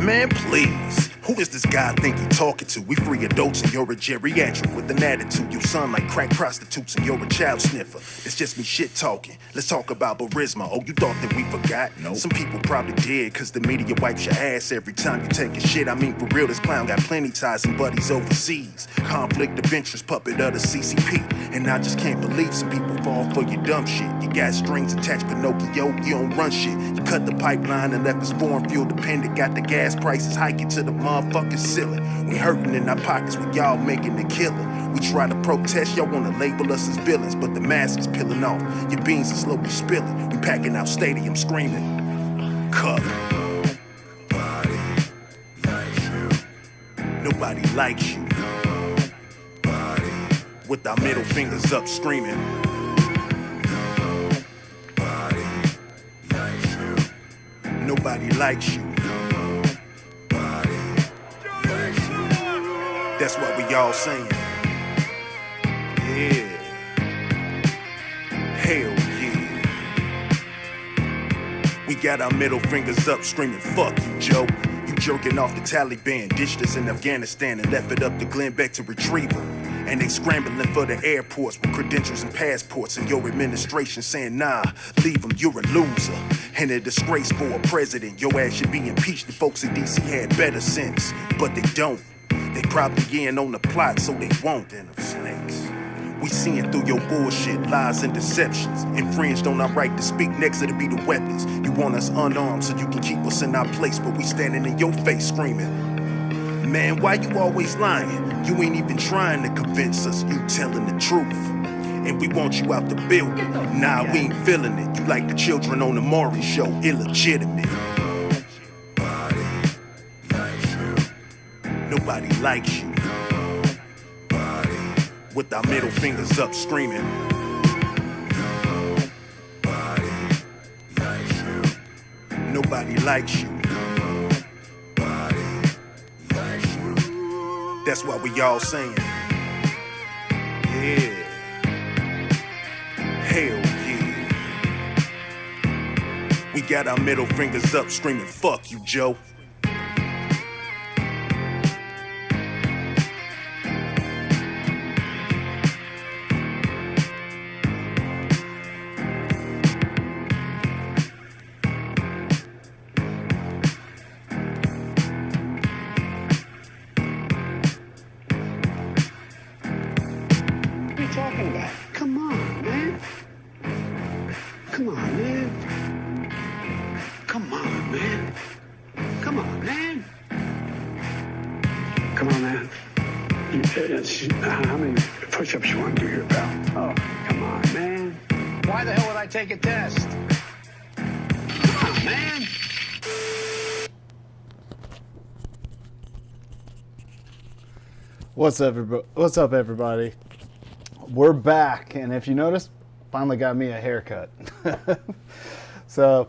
Man, please. Who is this guy I think he talking to? We free adults and you're a geriatric with an attitude. You son like crack prostitutes and you're a child sniffer. It's just me shit talking. Let's talk about Burisma. Oh, you thought that we forgot? No. Some people probably did, cause the media wipes your ass every time you take a shit. I mean, for real, this clown got plenty ties and buddies overseas. Conflict of interest, puppet of the CCP. And I just can't believe some people fall for your dumb shit. You got strings attached, Pinocchio, you don't run shit. You cut the pipeline and left us foreign fuel dependent. Got the gas prices hiking to the motherfucking ceiling. We hurting in our pockets with y'all making the killing. We try to protest, y'all wanna label us as villains, but the mask is peeling off. Your beans are slowly spilling. We packing out stadiums screaming, cut. Nobody likes you. With our middle fingers up screaming. Nobody likes you. That's what we all saying. Yeah. Hell yeah. We got our middle fingers up screaming, fuck you, Joe. You jerking off the Taliban, dished us in Afghanistan and left it up to Glenn Beck to retrieve her. And they scrambling for the airports with credentials and passports. And your administration saying, nah, leave them, you're a loser. And a disgrace for a president. Your ass should be impeached. The folks in D.C. had better sense, but they don't. They probably in on the plot, so they won't. And them snakes. We seeing through your bullshit, lies and deceptions. Infringed on our right to speak, next to be the weapons. You want us unarmed so you can keep us in our place, but we standing in your face screaming. Man, why you always lying? You ain't even trying to convince us, you telling the truth. And we want you out the building. Nah, we ain't feeling it. You like the children on the Maury show, illegitimate. Nobody likes you. With our middle fingers up screaming. Nobody likes you. That's what we all saying. Yeah. Hell yeah. We got our middle fingers up screaming, fuck you, Joe. Talking about? Come on, man. Come on, man. Come on, man. Come on, man. Come on, man. How many push-ups you want to do here, pal? Oh, come on, man. Why the hell would I take a test? Come on, man. What's up, everybody? We're back, and if you notice, finally got me a haircut. So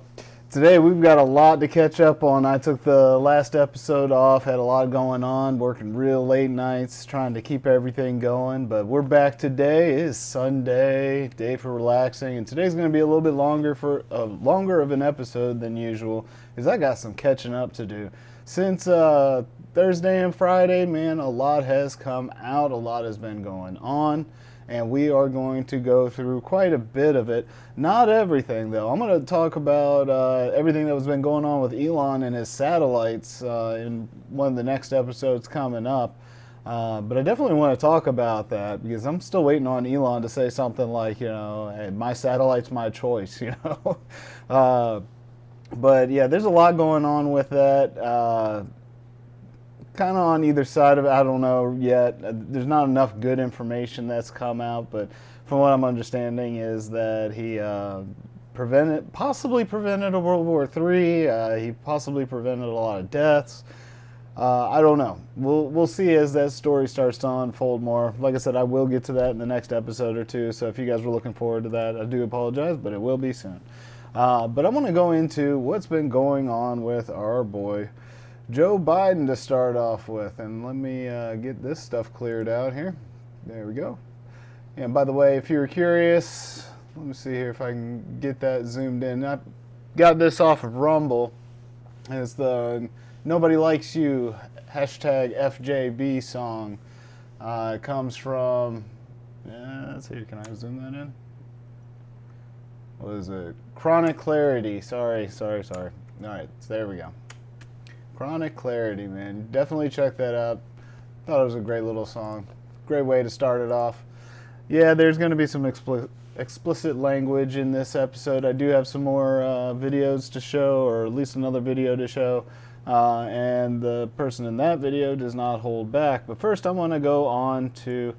today we've got a lot to catch up on. I took the last episode off, had a lot going on, working real late nights, trying to keep everything going, but we're back today. It is Sunday, day for relaxing, and today's going to be a little bit longer of an episode than usual, because I got some catching up to do. Since Thursday and Friday, man, a lot has come out, a lot has been going on. And we are going to go through quite a bit of it. Not everything, though. I'm going to talk about everything that has been going on with Elon and his satellites in one of the next episodes coming up. But I definitely want to talk about that because I'm still waiting on Elon to say something like, hey, my satellite's my choice, But yeah, there's a lot going on with that. Kind of on either side of it, I don't know yet. There's not enough good information that's come out, but from what I'm understanding is that he possibly prevented a World War III. He possibly prevented a lot of deaths. I don't know. We'll see as that story starts to unfold more. Like I said, I will get to that in the next episode or two. So if you guys were looking forward to that, I do apologize, but it will be soon. But I want to go into what's been going on with our boy Joe Biden to start off with. And let me get this stuff cleared out here. There we go. And by the way, if you were curious, let me see here if I can get that zoomed in. I got this off of Rumble. It's the Nobody Likes You hashtag FJB song. It comes from, let's see, can I zoom that in? What is it? Chronic Clarity. Sorry. All right, so there we go. Chronic Clarity, man. Definitely check that out. Thought it was a great little song. Great way to start it off. Yeah, there's going to be some explicit language in this episode. I do have some more videos to show, or at least another video to show. And the person in that video does not hold back. But first I want to go on to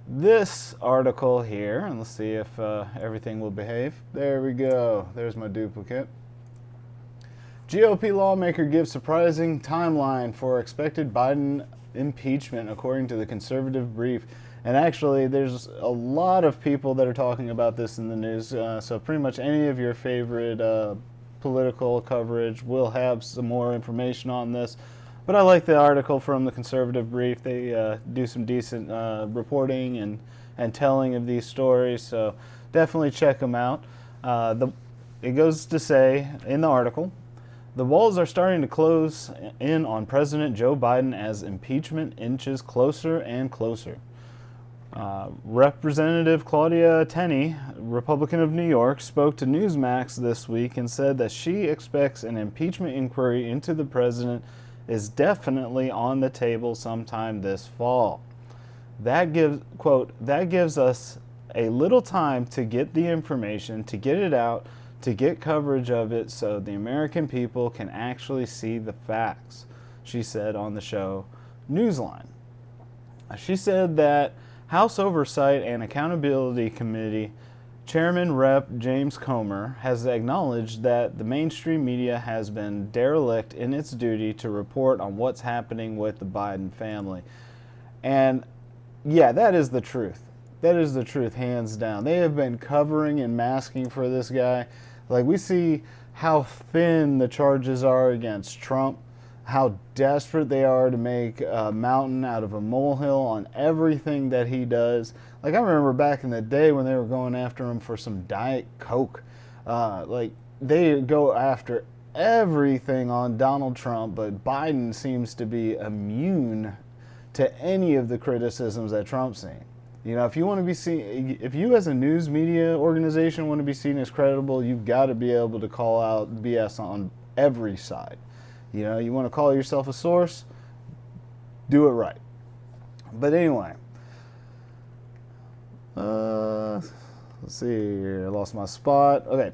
this article here, and let's see if everything will behave. There we go. There's my duplicate. GOP lawmaker gives surprising timeline for expected Biden impeachment, according to the conservative brief. And actually, there's a lot of people that are talking about this in the news. So pretty much any of your favorite political coverage will have some more information on this. But I like the article from the conservative brief. They do some decent reporting and telling of these stories. So definitely check them out. It goes to say in the article, the walls are starting to close in on President Joe Biden as impeachment inches closer and closer. Representative Claudia Tenney, Republican of New York, spoke to Newsmax this week and said that she expects an impeachment inquiry into the president is definitely on the table sometime this fall. That gives us a little time to get the information, to get it out, to get coverage of it so the American people can actually see the facts, she said on the show Newsline. She said that House Oversight and Accountability Committee Chairman Rep. James Comer has acknowledged that the mainstream media has been derelict in its duty to report on what's happening with the Biden family. And yeah, that is the truth. That is the truth, hands down. They have been covering and masking for this guy. Like, we see how thin the charges are against Trump, how desperate they are to make a mountain out of a molehill on everything that he does. Like, I remember back in the day when they were going after him for some Diet Coke. Like, they go after everything on Donald Trump, but Biden seems to be immune to any of the criticisms that Trump's saying. You know, if you want to be seen, if you as a news media organization want to be seen as credible, you've got to be able to call out BS on every side. You know, you want to call yourself a source, do it right. But anyway, let's see here. I lost my spot. Okay.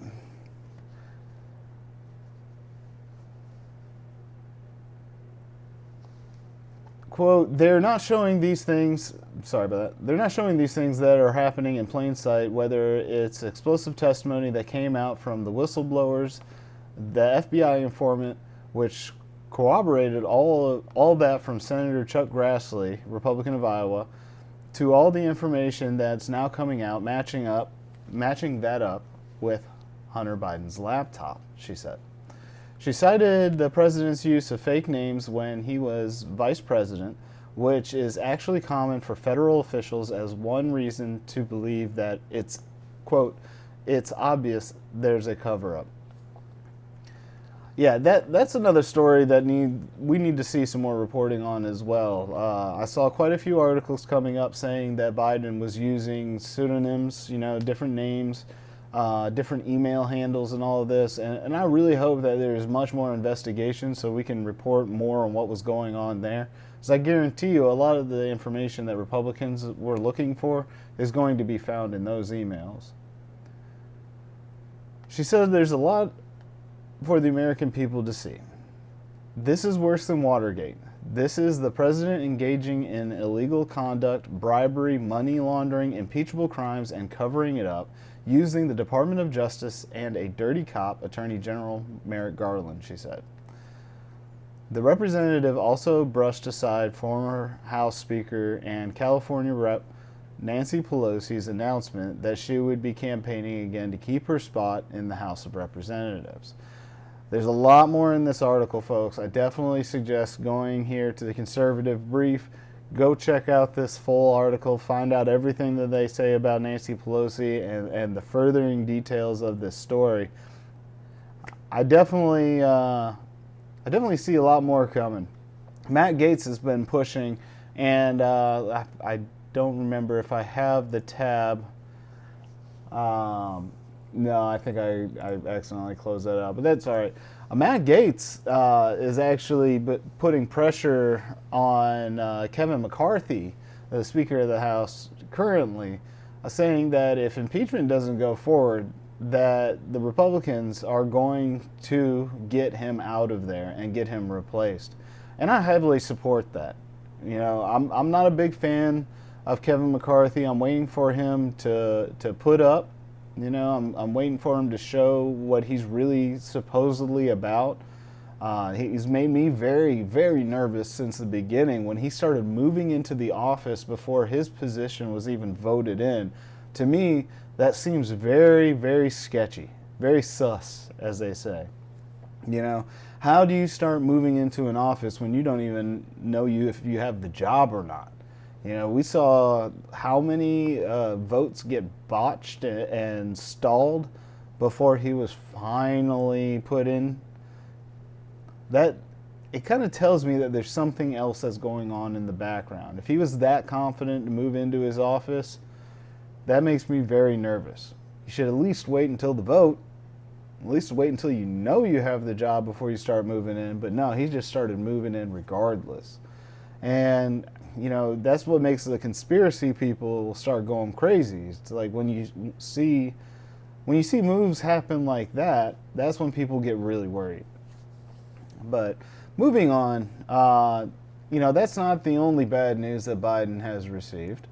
Quote, they're not showing these things, sorry about that, they're not showing these things that are happening in plain sight, whether it's explosive testimony that came out from the whistleblowers, the FBI informant, which corroborated all that from Senator Chuck Grassley, Republican of Iowa, to all the information that's now coming out, matching that up with Hunter Biden's laptop, she said. She cited the president's use of fake names when he was vice president, which is actually common for federal officials as one reason to believe that it's, quote, it's obvious there's a cover-up. Yeah, that's another story that we need to see some more reporting on as well. I saw quite a few articles coming up saying that Biden was using pseudonyms, you know, different names, different email handles and all of this. And I really hope that there's much more investigation so we can report more on what was going on there. Because I guarantee you a lot of the information that Republicans were looking for is going to be found in those emails. She said there's a lot for the American people to see. This is worse than Watergate. This is the president engaging in illegal conduct, bribery, money laundering, impeachable crimes, and covering it up, using the Department of Justice and a dirty cop, Attorney General Merrick Garland, she said. The representative also brushed aside former House Speaker and California Rep. Nancy Pelosi's announcement that she would be campaigning again to keep her spot in the House of Representatives. There's a lot more in this article, folks. I definitely suggest going here to the Conservative Brief. Go check out this full article, find out everything that they say about Nancy Pelosi and the furthering details of this story. I definitely see a lot more coming. Matt Gaetz has been pushing, and I don't remember if I have the tab. No, I think I accidentally closed that out, but that's all right. Matt Gaetz is actually putting pressure on Kevin McCarthy, the Speaker of the House currently, saying that if impeachment doesn't go forward, that the Republicans are going to get him out of there and get him replaced. And I heavily support that. You know, I'm not a big fan of Kevin McCarthy. I'm waiting for him to put up. You know, I'm waiting for him to show what he's really supposedly about. He's made me very, very nervous since the beginning when he started moving into the office before his position was even voted in. To me, that seems very, very sketchy, very sus, as they say. You know, how do you start moving into an office when you don't even know if you have the job or not? You know, we saw how many votes get botched and stalled before he was finally put in. That it kind of tells me that there's something else that's going on in the background. If he was that confident to move into his office, that makes me very nervous. You should at least wait until the vote. At least wait until you know you have the job before you start moving in. But no, he just started moving in regardless. And you know, that's what makes the conspiracy people start going crazy. It's like when you see moves happen like that, that's when people get really worried. But moving on, you know, that's not the only bad news that Biden has received.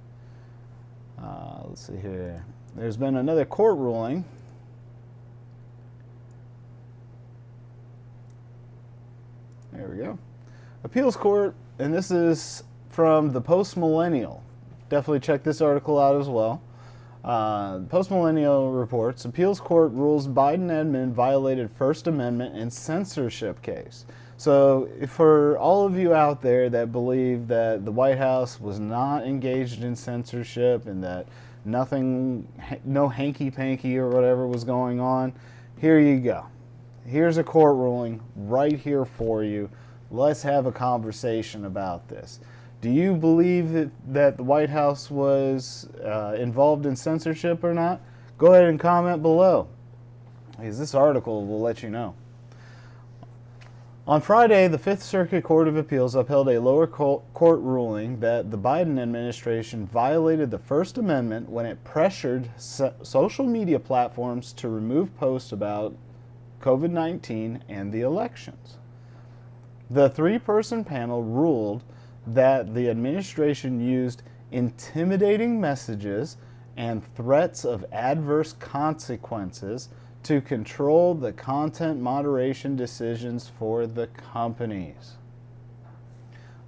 Let's see here. There's been another court ruling. There we go. Appeals court, and this is from the Post-Millennial. Definitely check this article out as well. Post-Millennial reports, appeals court rules Biden admin violated First Amendment in censorship case. So for all of you out there that believe that the White House was not engaged in censorship and that no hanky-panky or whatever was going on, here you go. Here's a court ruling right here for you. Let's have a conversation about this. Do you believe that the White House was involved in censorship or not? Go ahead and comment below, because this article will let you know. On Friday, the Fifth Circuit Court of Appeals upheld a lower court ruling that the Biden administration violated the First Amendment when it pressured social media platforms to remove posts about COVID-19 and the elections. The three-person panel ruled that the administration used intimidating messages and threats of adverse consequences to control the content moderation decisions for the companies.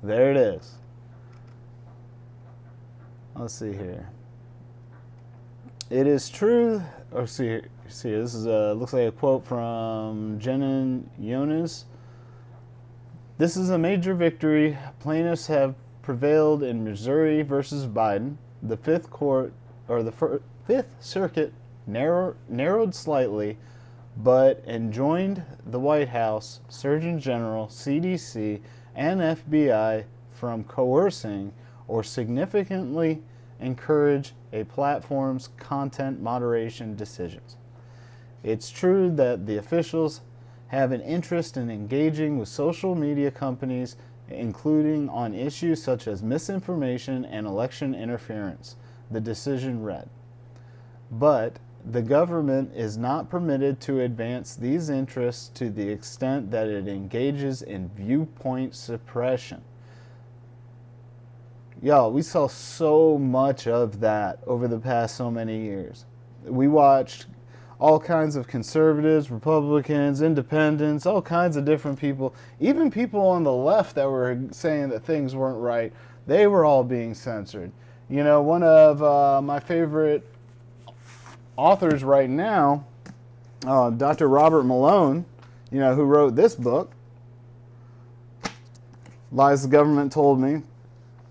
There it is. Let's see here. It is true, or see this is looks like a quote from Jenin Yones. This is a major victory. Plaintiffs have prevailed in Missouri versus Biden. The Fifth Circuit narrowed slightly, but enjoined the White House, Surgeon General, CDC, and FBI from coercing or significantly encourage a platform's content moderation decisions. It's true that the officials have an interest in engaging with social media companies, including on issues such as misinformation and election interference, the decision read. But the government is not permitted to advance these interests to the extent that it engages in viewpoint suppression. Y'all, we saw so much of that over the past so many years. We watched all kinds of conservatives, Republicans, independents, all kinds of different people, even people on the left that were saying that things weren't right, they were all being censored. You know, one of my favorite authors right now, Dr. Robert Malone, you know, who wrote this book, Lies the Government Told Me,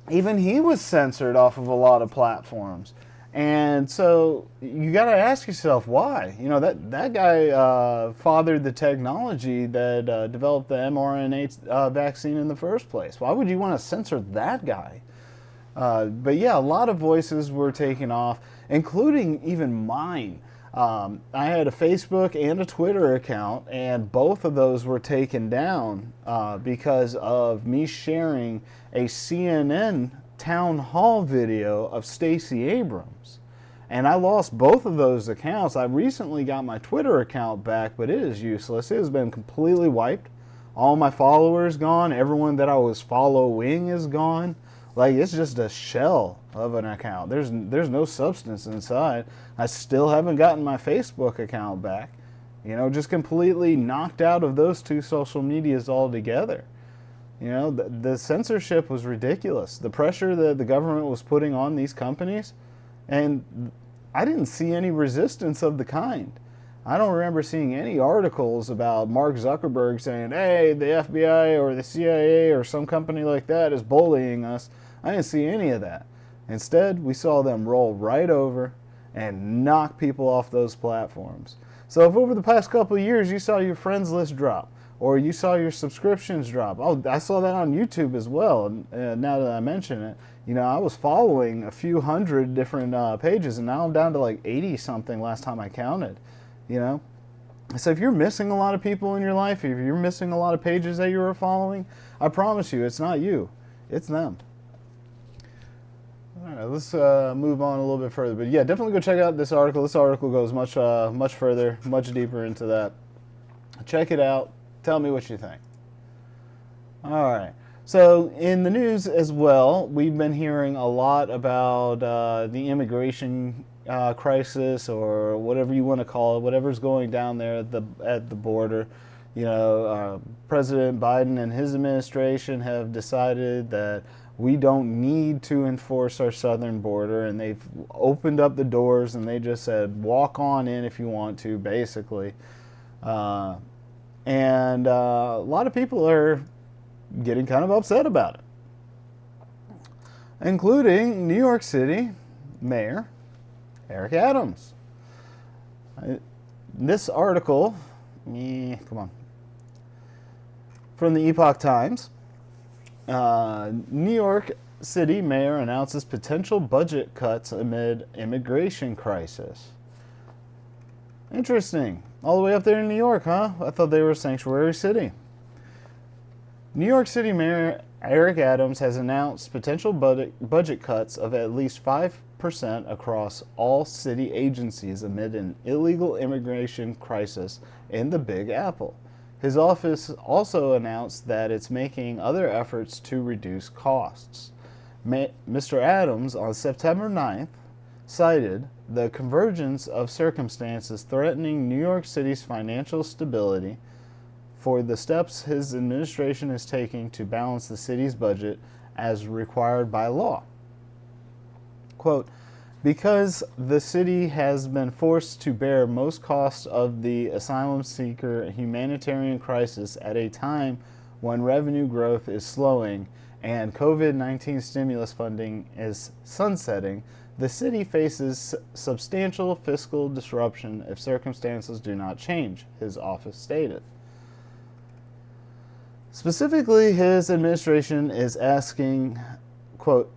even he was censored off of a lot of platforms. And so you got to ask yourself why. You know, that guy fathered the technology that developed the mRNA vaccine in the first place. Why would you want to censor that guy? But yeah, a lot of voices were taken off, including even mine. I had a Facebook and a Twitter account, and both of those were taken down because of me sharing a CNN town hall video of Stacey Abrams. And I lost both of those accounts. I recently got my Twitter account back, but it is useless. It has been completely wiped. All my followers gone. Everyone that I was following is gone. Like, it's just a shell of an account. There's no substance inside. I still haven't gotten my Facebook account back. You know, just completely knocked out of those two social medias altogether. You know, the censorship was ridiculous. The pressure that the government was putting on these companies, and I didn't see any resistance of the kind. I don't remember seeing any articles about Mark Zuckerberg saying, hey, the FBI or the CIA or some company like that is bullying us. I didn't see any of that. Instead, we saw them roll right over and knock people off those platforms. So if over the past couple of years you saw your friends list drop, or you saw your subscriptions drop. Oh, I saw that on YouTube as well. And now that I mention it, you know, I was following a few hundred different pages, and now I'm down to like 80 something last time I counted. You know, so if you're missing a lot of people in your life, if you're missing a lot of pages that you were following, I promise you, it's not you, it's them. All right, let's move on a little bit further. But yeah, definitely go check out this article. This article goes much further, much deeper into that. Check it out. Tell me what you think. All right. So in the news as well, we've been hearing a lot about the immigration crisis, or whatever you want to call it, whatever's going down there at the border. You know, President Biden and his administration have decided that we don't need to enforce our southern border, and they've opened up the doors, and they just said, walk on in if you want to, basically. And a lot of people are getting kind of upset about it, including New York City Mayor Eric Adams. This article, from the Epoch Times, New York City Mayor announces potential budget cuts amid immigration crisis. Interesting. All the way up there in New York, huh? I thought they were a sanctuary city. New York City Mayor Eric Adams has announced potential budget cuts of at least 5% across all city agencies amid an illegal immigration crisis in the Big Apple. His office also announced that it's making other efforts to reduce costs. Mr. Adams, on September 9th, cited the convergence of circumstances threatening New York City's financial stability for the steps his administration is taking to balance the city's budget as required by law. Quote, because the city has been forced to bear most costs of the asylum seeker humanitarian crisis at a time when revenue growth is slowing and COVID-19 stimulus funding is sunsetting, the city faces substantial fiscal disruption if circumstances do not change, his office stated. Specifically, his administration is asking, quote,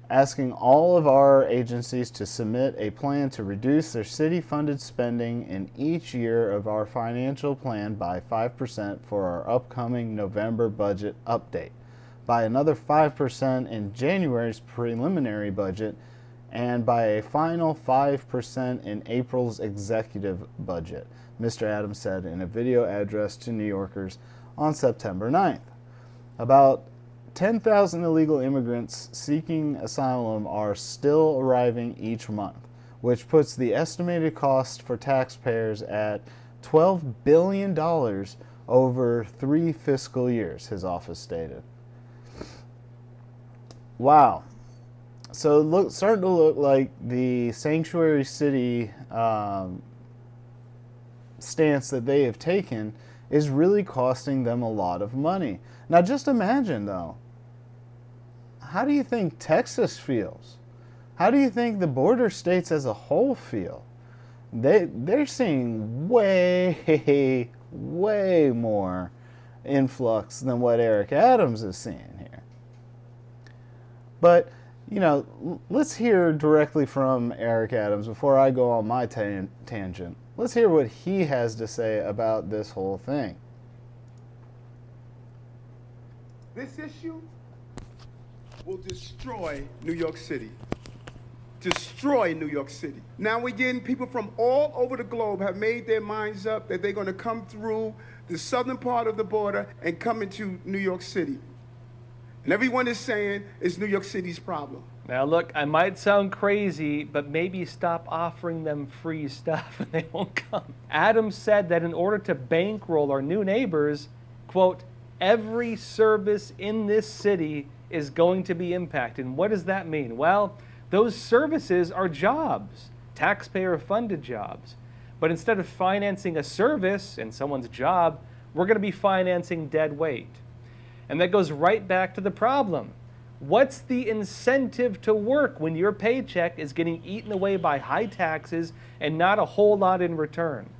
asking all of our agencies to submit a plan to reduce their city-funded spending in each year of our financial plan by 5% for our upcoming November budget update, by another 5% in January's preliminary budget, and by a final 5% in April's executive budget, Mr. Adams said in a video address to New Yorkers on September 9th. About 10,000 illegal immigrants seeking asylum are still arriving each month, which puts the estimated cost for taxpayers at $12 billion over 3 fiscal years, his office stated. Wow. So starting to look like the sanctuary city stance that they have taken is really costing them a lot of money. Now just imagine though, how do you think Texas feels? How do you think the border states as a whole feel? They're seeing way more influx than what Eric Adams is seeing here. But, you know, let's hear directly from Eric Adams before I go on my tangent. Let's hear what he has to say about this whole thing. This issue will destroy New York City. Destroy New York City. Now we're getting people from all over the globe have made their minds up that they're going to come through the southern part of the border and come into New York City. And everyone is saying it's New York City's problem. Now look, I might sound crazy, but maybe stop offering them free stuff and they won't come. Adams said that in order to bankroll our new neighbors, quote, every service in this city is going to be impacted. And what does that mean? Well, those services are jobs, taxpayer-funded jobs. But instead of financing a service and someone's job, we're going to be financing dead weight. And that goes right back to the problem. What's the incentive to work when your paycheck is getting eaten away by high taxes and not a whole lot in return?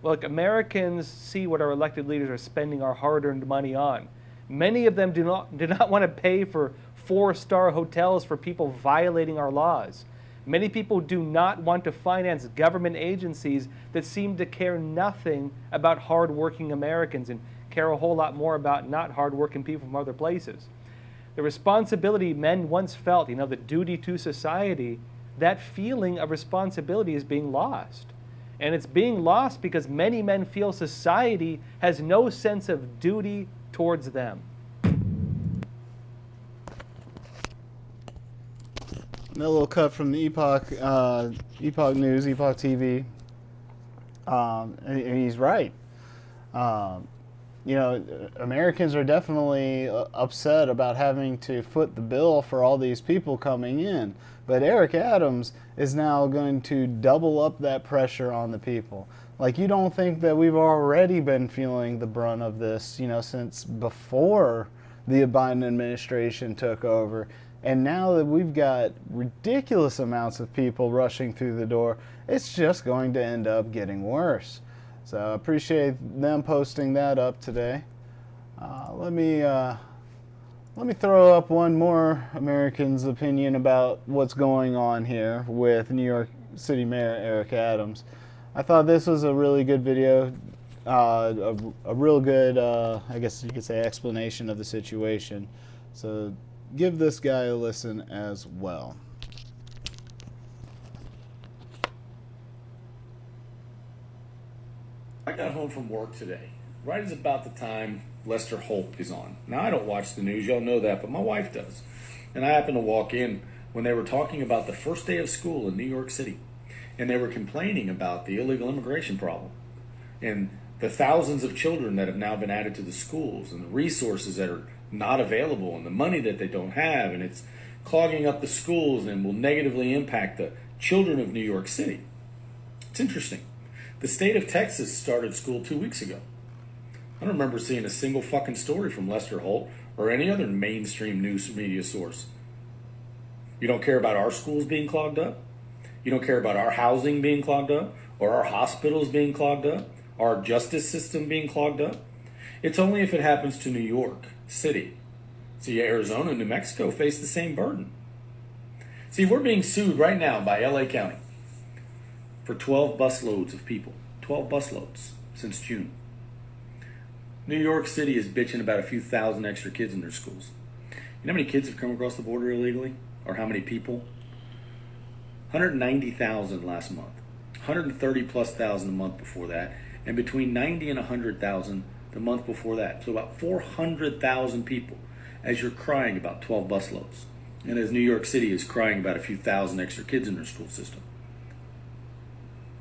Look, Americans see what our elected leaders are spending our hard-earned money on. Many of them do not want to pay for 4-star hotels for people violating our laws. Many people do not want to finance government agencies that seem to care nothing about hard-working Americans and care a whole lot more about not hard-working people from other places. The responsibility men once felt, the duty to society, that feeling of responsibility is being lost. And it's being lost because many men feel society has no sense of duty towards them. A little cut from the Epoch News, Epoch TV. And he's right. Americans are definitely upset about having to foot the bill for all these people coming in. But Eric Adams is now going to double up that pressure on the people. Like, you don't think that we've already been feeling the brunt of this, since before the Biden administration took over. And now that we've got ridiculous amounts of people rushing through the door, it's just going to end up getting worse. So I appreciate them posting that up today. Let me throw up one more American's opinion about what's going on here with New York City Mayor Eric Adams. I thought this was a really good video, a real good, I guess you could say, explanation of the situation. So give this guy a listen as well. I got home from work today, right as about the time Lester Holt is on. Now, I don't watch the news, y'all know that, but my wife does. And I happened to walk in when they were talking about the first day of school in New York City. And they were complaining about the illegal immigration problem and the thousands of children that have now been added to the schools and the resources that are not available and the money that they don't have. And it's clogging up the schools and will negatively impact the children of New York City. It's interesting. The state of Texas started school 2 weeks ago. I don't remember seeing a single fucking story from Lester Holt or any other mainstream news media source. You don't care about our schools being clogged up? You don't care about our housing being clogged up? Or our hospitals being clogged up? Our justice system being clogged up? It's only if it happens to New York City. See, Arizona and New Mexico face the same burden. See, we're being sued right now by LA County for 12 busloads of people. 12 busloads since June. New York City is bitching about a few thousand extra kids in their schools. You know how many kids have come across the border illegally? Or how many people? 190,000 last month. 130 plus thousand a month before that. And between 90 and 100,000 the month before that. So about 400,000 people as you're crying about 12 busloads. And as New York City is crying about a few thousand extra kids in their school system.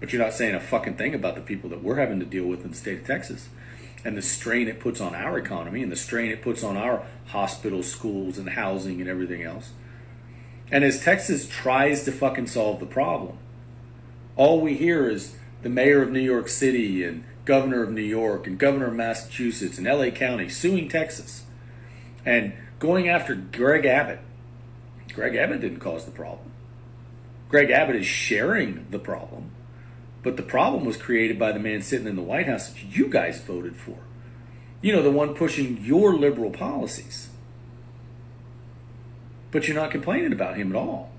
But you're not saying a fucking thing about the people that we're having to deal with in the state of Texas and the strain it puts on our economy and the strain it puts on our hospitals, schools, and housing and everything else. And as Texas tries to fucking solve the problem, all we hear is the mayor of New York City and governor of New York and governor of Massachusetts and LA County suing Texas and going after Greg Abbott. Greg Abbott didn't cause the problem. Greg Abbott is sharing the problem. But the problem was created by the man sitting in the White House that you guys voted for. You know, the one pushing your liberal policies. But you're not complaining about him at all.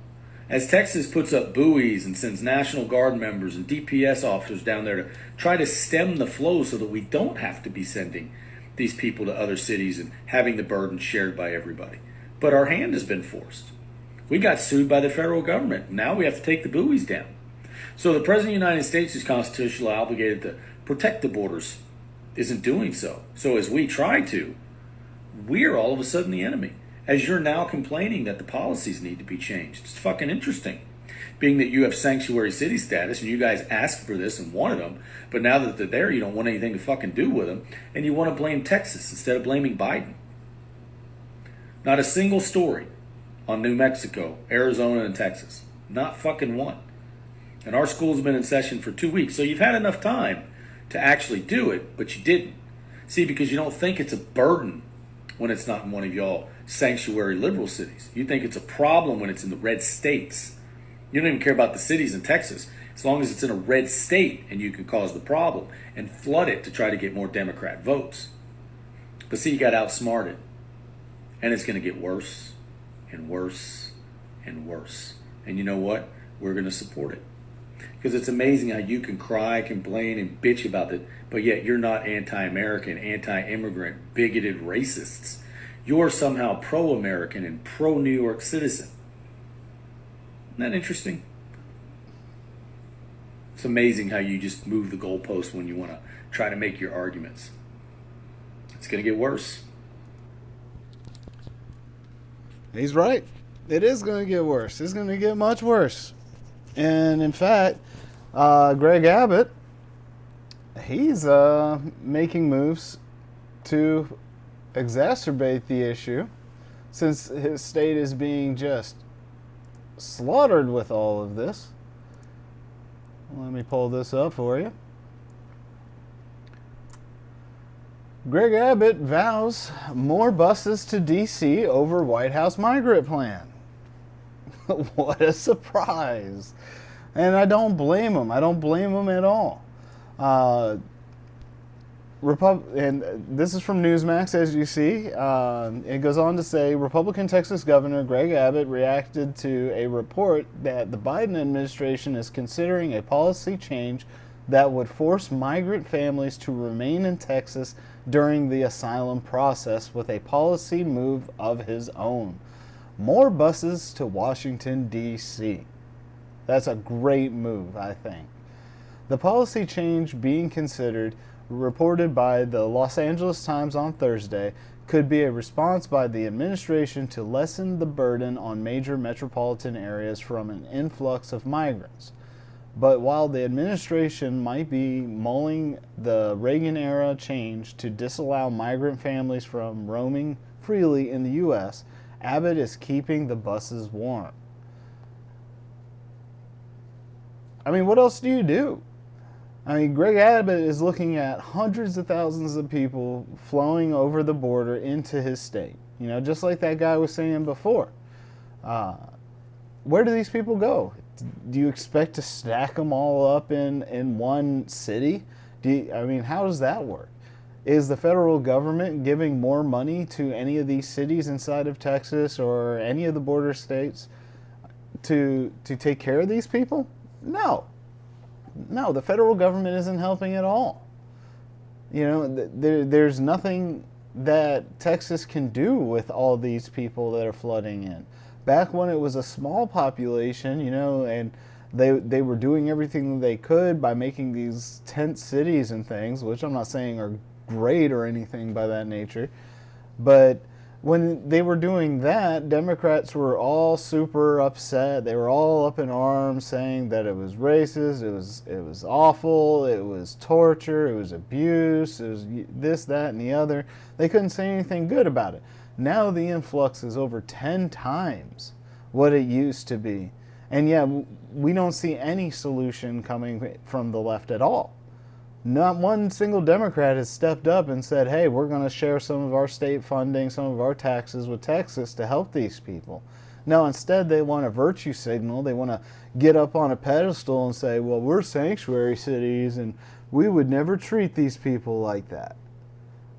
As Texas puts up buoys and sends National Guard members and DPS officers down there to try to stem the flow so that we don't have to be sending these people to other cities and having the burden shared by everybody. But our hand has been forced. We got sued by the federal government. Now we have to take the buoys down. So the President of the United States is constitutionally obligated to protect the borders, isn't doing so. So as we try to, we're all of a sudden the enemy. As you're now complaining that the policies need to be changed. It's fucking interesting. Being that you have sanctuary city status and you guys asked for this and wanted them, but now that they're there, you don't want anything to fucking do with them, and you want to blame Texas instead of blaming Biden. Not a single story on New Mexico, Arizona, and Texas. Not fucking one. And our school's been in session for 2 weeks, so you've had enough time to actually do it, but you didn't. See, because you don't think it's a burden when it's not in one of y'all sanctuary liberal cities. You think it's a problem when it's in the red states. You don't even care about the cities in Texas, as long as it's in a red state and you can cause the problem and flood it to try to get more Democrat votes. But see, you got outsmarted. And it's going to get worse and worse and worse. And you know what? We're going to support it. Because it's amazing how you can cry, complain, and bitch about it, but yet you're not anti-American, anti-immigrant, bigoted racists. You're somehow pro-American and pro-New York citizen. Isn't that interesting? It's amazing how you just move the goalpost when you want to try to make your arguments. It's going to get worse. He's right. It is going to get worse. It's going to get much worse. And in fact, Greg Abbott, he's making moves to exacerbate the issue since his state is being just slaughtered with all of this. Let me pull this up for you. Greg Abbott vows more buses to D.C. over White House migrant plan. What a surprise. And I don't blame him. I don't blame him at all. And this is from Newsmax, as you see. It goes on to say, Republican Texas Governor Greg Abbott reacted to a report that the Biden administration is considering a policy change that would force migrant families to remain in Texas during the asylum process with a policy move of his own. More buses to Washington, D.C. That's a great move, I think. The policy change being considered, reported by the Los Angeles Times on Thursday, could be a response by the administration to lessen the burden on major metropolitan areas from an influx of migrants. But while the administration might be mulling the Reagan-era change to disallow migrant families from roaming freely in the U.S., Abbott is keeping the buses warm. I mean, what else do you do? I mean, Greg Abbott is looking at hundreds of thousands of people flowing over the border into his state. You know, just like that guy was saying before. Where do these people go? Do you expect to stack them all up in one city? I mean, how does that work? Is the federal government giving more money to any of these cities inside of Texas or any of the border states to take care of these people? No. No, the federal government isn't helping at all. You know, there's nothing that Texas can do with all these people that are flooding in. Back when it was a small population, you know, and they were doing everything they could by making these tent cities and things, which I'm not saying are great or anything by that nature, but when they were doing that, Democrats were all super upset. They were all up in arms saying that it was racist, it was awful, it was torture, it was abuse, it was this, that, and the other. They couldn't say anything good about it. Now the influx is over 10 times what it used to be. And yet we don't see any solution coming from the left at all. Not one single Democrat has stepped up and said, hey, we're going to share some of our state funding, some of our taxes with Texas to help these people. No, instead they want a virtue signal. They want to get up on a pedestal and say, well, we're sanctuary cities and we would never treat these people like that.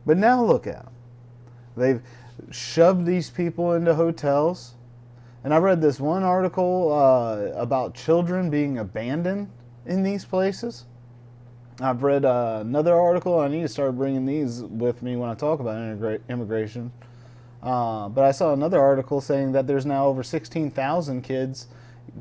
But now look at them. They've shoved these people into hotels. And I read this one article about children being abandoned in these places. I've read another article. I need to start bringing these with me when I talk about immigration. But I saw another article saying that there's now over 16,000 kids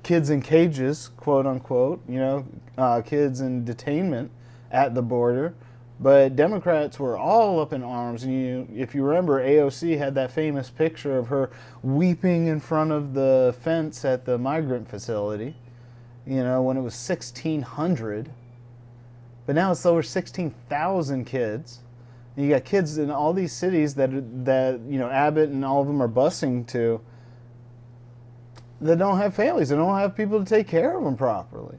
in cages, quote unquote, kids in detainment at the border. But Democrats were all up in arms. And if you remember, AOC had that famous picture of her weeping in front of the fence at the migrant facility, when it was 1,600. But now it's over 16,000 kids. And you got kids in all these cities that Abbott and all of them are busing to that don't have families. They don't have people to take care of them properly.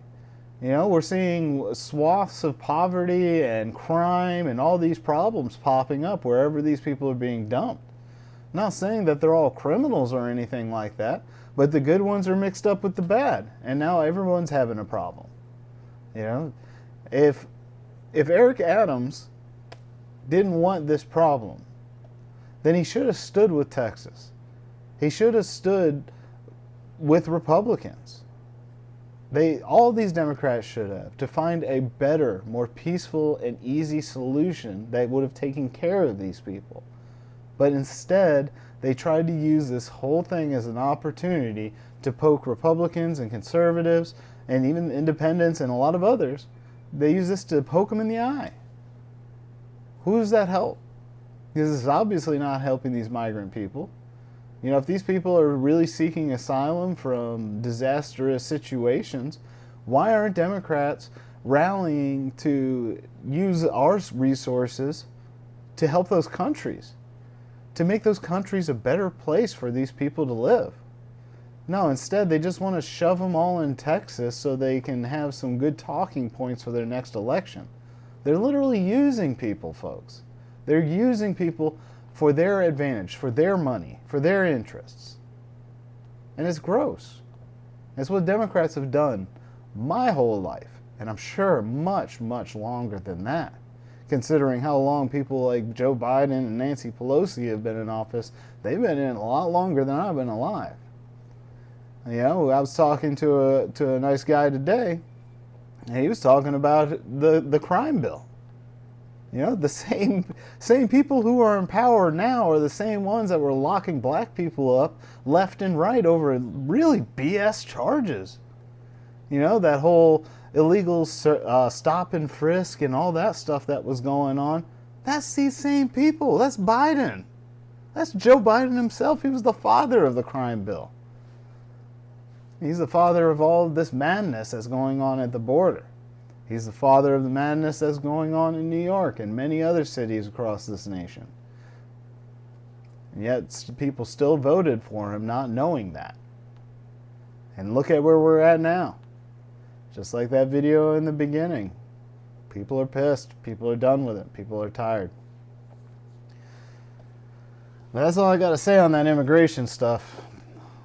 We're seeing swaths of poverty and crime and all these problems popping up wherever these people are being dumped. I'm not saying that they're all criminals or anything like that, but the good ones are mixed up with the bad. And now everyone's having a problem. If Eric Adams didn't want this problem, then he should have stood with Texas. He should have stood with Republicans. All these Democrats should have, to find a better, more peaceful and easy solution that would have taken care of these people. But instead, they tried to use this whole thing as an opportunity to poke Republicans and conservatives and even independents and a lot of others. They use this to poke them in the eye. Who does that help? Because it's obviously not helping these migrant people. If these people are really seeking asylum from disastrous situations, why aren't Democrats rallying to use our resources to help those countries, to make those countries a better place for these people to live? No, instead they just want to shove them all in Texas so they can have some good talking points for their next election. They're literally using people, folks. They're using people for their advantage, for their money, for their interests. And it's gross. It's what Democrats have done my whole life, and I'm sure much, much longer than that. Considering how long people like Joe Biden and Nancy Pelosi have been in office, they've been in a lot longer than I've been alive. I was talking to a nice guy today, and he was talking about the crime bill. The same people who are in power now are the same ones that were locking black people up left and right over really BS charges. That whole illegal stop and frisk and all that stuff that was going on. That's these same people. That's Biden. That's Joe Biden himself. He was the father of the crime bill. He's the father of all of this madness that's going on at the border. He's the father of the madness that's going on in New York and many other cities across this nation. And yet people still voted for him not knowing that. And look at where we're at now. Just like that video in the beginning. People are pissed. People are done with it. People are tired. But that's all I got to say on that immigration stuff.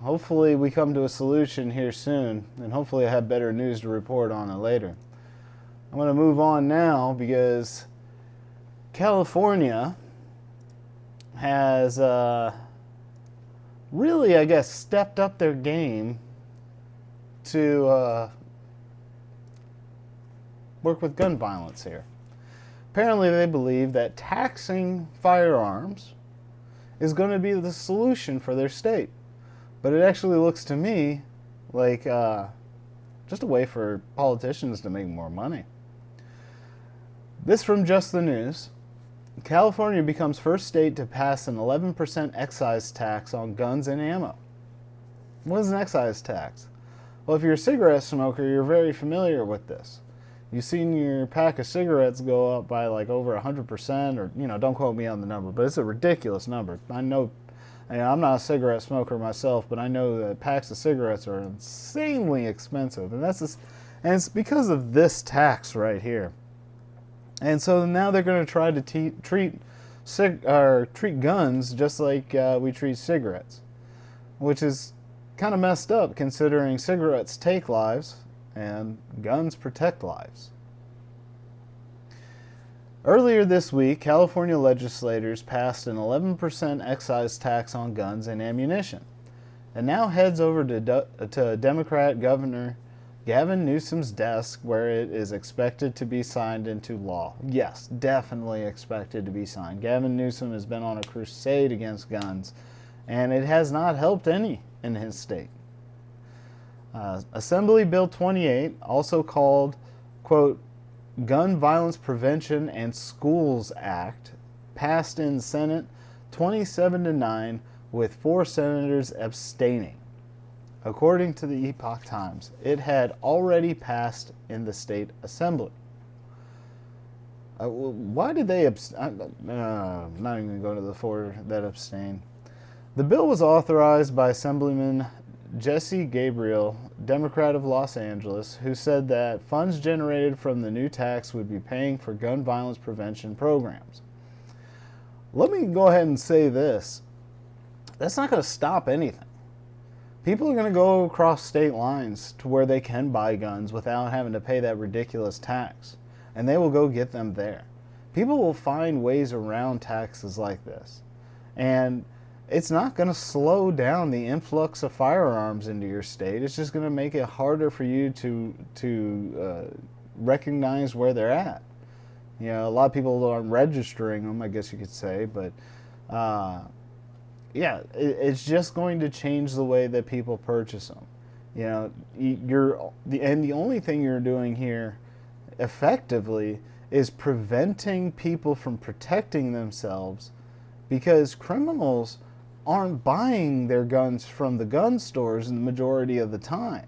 Hopefully we come to a solution here soon, and hopefully I have better news to report on it later. I'm going to move on now because California has really, I guess, stepped up their game to work with gun violence here. Apparently they believe that taxing firearms is going to be the solution for their state. But it actually looks to me like just a way for politicians to make more money. This from Just the News. California becomes first state to pass an 11% excise tax on guns and ammo. What is an excise tax? Well, if you're a cigarette smoker, you're very familiar with this. You've seen your pack of cigarettes go up by like over 100%, or, don't quote me on the number, but it's a ridiculous number. I'm not a cigarette smoker myself, but I know that packs of cigarettes are insanely expensive, and it's because of this tax right here. And so now they're going to try to treat guns just like we treat cigarettes, which is kind of messed up considering cigarettes take lives and guns protect lives. Earlier this week, California legislators passed an 11% excise tax on guns and ammunition. It now heads over to Democrat Governor Gavin Newsom's desk, where it is expected to be signed into law. Yes, definitely expected to be signed. Gavin Newsom has been on a crusade against guns, and it has not helped any in his state. Assembly Bill 28, also called, quote, Gun Violence Prevention and Schools Act, passed in Senate 27-9 with 4 senators abstaining. According to the Epoch Times, it had already passed in the state assembly. Why did they abstain? I'm not even going to go to the 4 that abstained. The bill was authorized by Assemblyman Jesse Gabriel, Democrat of Los Angeles, who said that funds generated from the new tax would be paying for gun violence prevention programs. Let me go ahead and say this. That's not going to stop anything. People are going to go across state lines to where they can buy guns without having to pay that ridiculous tax, and they will go get them there. People will find ways around taxes like this, and it's not going to slow down the influx of firearms into your state. It's just going to make it harder for you to recognize where they're at. A lot of people aren't registering them, I guess you could say, but it's just going to change the way that people purchase them. The only thing you're doing here effectively is preventing people from protecting themselves, because criminals aren't buying their guns from the gun stores in the majority of the time.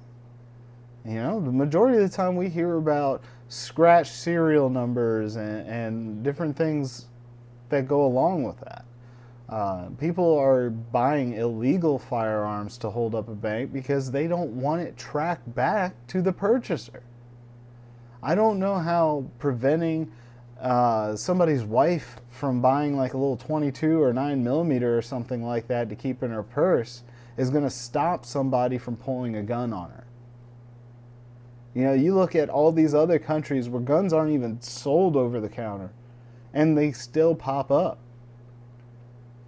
The majority of the time we hear about scratch serial numbers and different things that go along with that. People are buying illegal firearms to hold up a bank because they don't want it tracked back to the purchaser. I don't know how preventing somebody's wife from buying like a little 22 or 9mm or something like that to keep in her purse is going to stop somebody from pulling a gun on her. You look at all these other countries where guns aren't even sold over the counter, and they still pop up.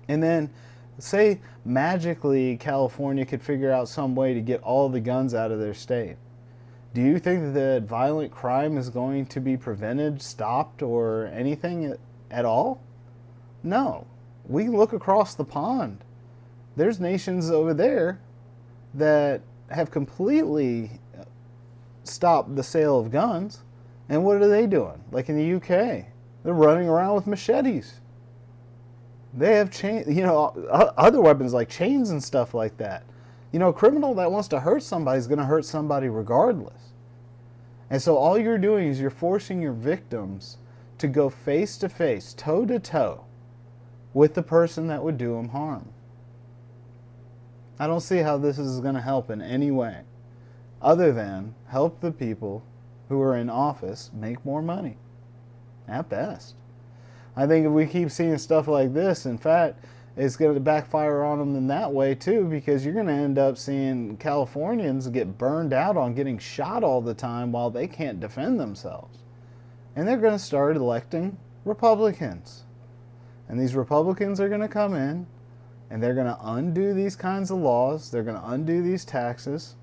And then, say magically California could figure out some way to get all the guns out of their state. Do you think that violent crime is going to be prevented, stopped, or anything at all? No. We look across the pond. There's nations over there that have completely stopped the sale of guns. And what are they doing? Like in the UK, they're running around with machetes. They have other weapons like chains and stuff like that. A criminal that wants to hurt somebody is going to hurt somebody regardless. And so all you're doing is you're forcing your victims to go face to face, toe to toe, with the person that would do them harm. I don't see how this is going to help in any way, other than help the people who are in office make more money, at best. I think if we keep seeing stuff like this, in fact, it's going to backfire on them in that way too, because you're going to end up seeing Californians get burned out on getting shot all the time while they can't defend themselves. And they're going to start electing Republicans. And these Republicans are going to come in, and they're going to undo these kinds of laws, they're going to undo these taxes,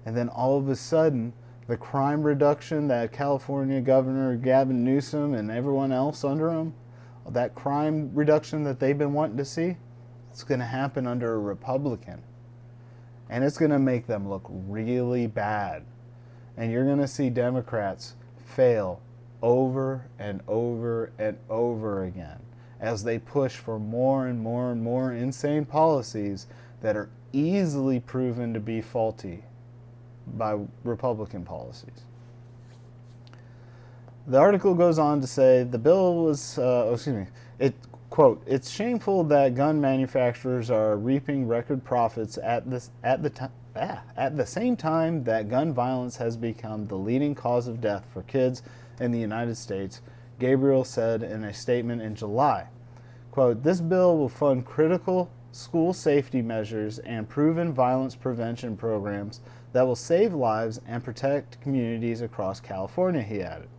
and then all of a sudden, the crime reduction that California Governor Gavin Newsom and everyone else under him, that crime reduction that they've been wanting to see, it's going to happen under a Republican. And it's going to make them look really bad. And you're going to see Democrats fail over and over and over again as they push for more and more and more insane policies that are easily proven to be faulty by Republican policies. The article goes on to say the bill was, quote, it's shameful that gun manufacturers are reaping record profits at the same time that gun violence has become the leading cause of death for kids in the United States, Gabriel said in a statement in July. Quote, this bill will fund critical school safety measures and proven violence prevention programs that will save lives and protect communities across California, he added.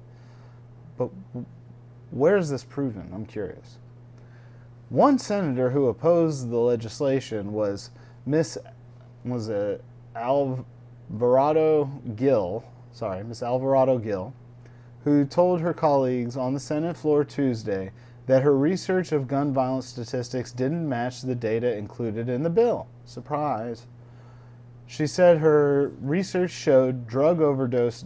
But where is this proven? I'm curious. One senator who opposed the legislation was Miss Alvarado Gill, who told her colleagues on the Senate floor Tuesday that her research of gun violence statistics didn't match the data included in the bill. Surprise. She said her research showed drug overdose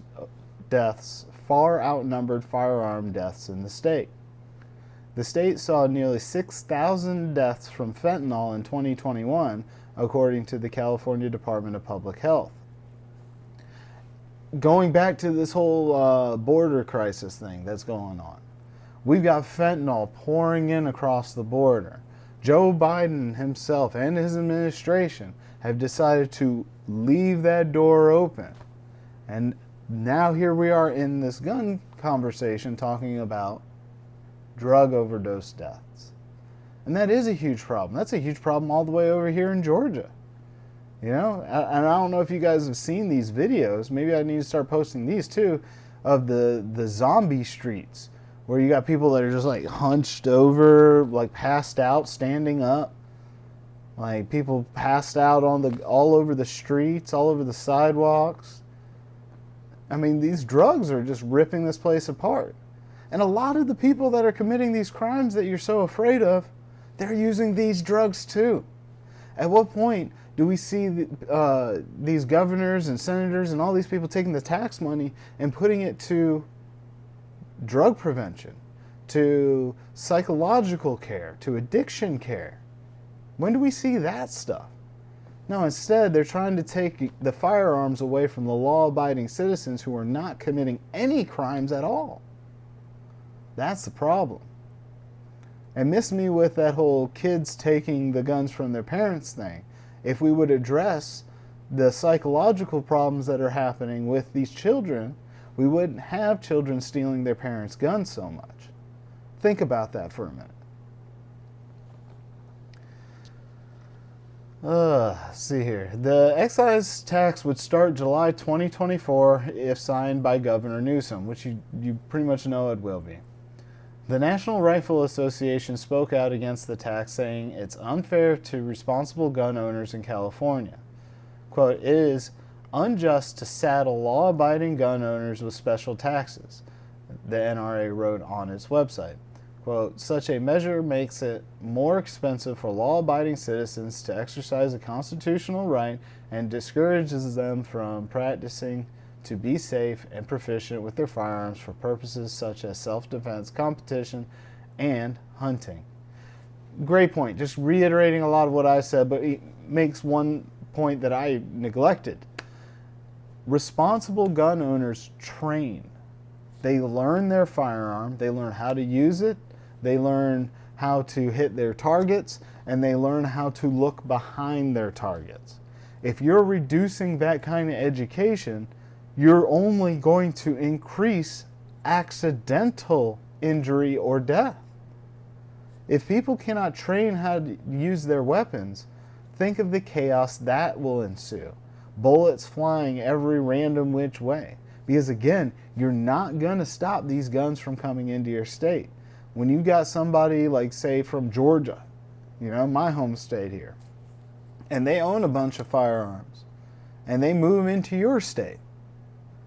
deaths far outnumbered firearm deaths in the state. The state saw nearly 6,000 deaths from fentanyl in 2021, according to the California Department of Public Health. Going back to this whole border crisis thing that's going on, we've got fentanyl pouring in across the border. Joe Biden himself and his administration have decided to leave that door open. And now here we are in this gun conversation talking about drug overdose deaths. And that is a huge problem. That's a huge problem all the way over here in Georgia. You know, and I don't know if you guys have seen these videos. Maybe I need to start posting these too, of the zombie streets where you got people that are just like hunched over, like passed out, standing up. Like people passed out on all over the streets, all over the sidewalks. I mean, these drugs are just ripping this place apart. And a lot of the people that are committing these crimes that you're so afraid of, they're using these drugs too. At what point do we see these governors and senators and all these people taking the tax money and putting it to drug prevention, to psychological care, to addiction care? When do we see that stuff? No, instead they're trying to take the firearms away from the law-abiding citizens who are not committing any crimes at all. That's the problem. And miss me with that whole kids taking the guns from their parents thing. If we would address the psychological problems that are happening with these children, we wouldn't have children stealing their parents' guns so much. Think about that for a minute. See here. The excise tax would start July 2024 if signed by Governor Newsom, which you pretty much know it will be. The National Rifle Association spoke out against the tax, saying it's unfair to responsible gun owners in California. Quote, it is unjust to saddle law-abiding gun owners with special taxes, the NRA wrote on its website. Quote, such a measure makes it more expensive for law-abiding citizens to exercise a constitutional right and discourages them from practicing to be safe and proficient with their firearms for purposes such as self-defense, competition, and hunting. Great point. Just reiterating a lot of what I said, but it makes one point that I neglected. Responsible gun owners train. They learn their firearm, they learn how to use it, they learn how to hit their targets, and they learn how to look behind their targets. If you're reducing that kind of education, you're only going to increase accidental injury or death. If people cannot train how to use their weapons, think of the chaos that will ensue. Bullets flying every random which way. Because again, you're not going to stop these guns from coming into your state. When you got somebody like, say, from Georgia, you know, my home state here, and they own a bunch of firearms, and they move into your state,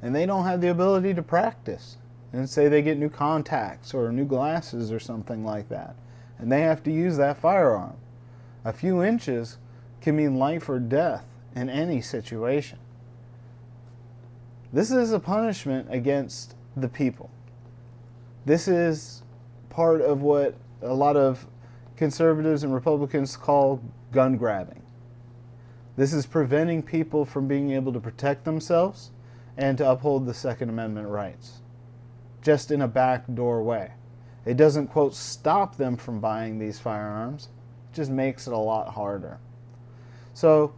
and they don't have the ability to practice, and say they get new contacts or new glasses or something like that, and they have to use that firearm. A few inches can mean life or death in any situation. This is a punishment against the people. This is part of what a lot of conservatives and Republicans call gun grabbing. This is preventing people from being able to protect themselves and to uphold the Second Amendment rights, just in a backdoor way. It doesn't, quote, stop them from buying these firearms, it just makes it a lot harder. So,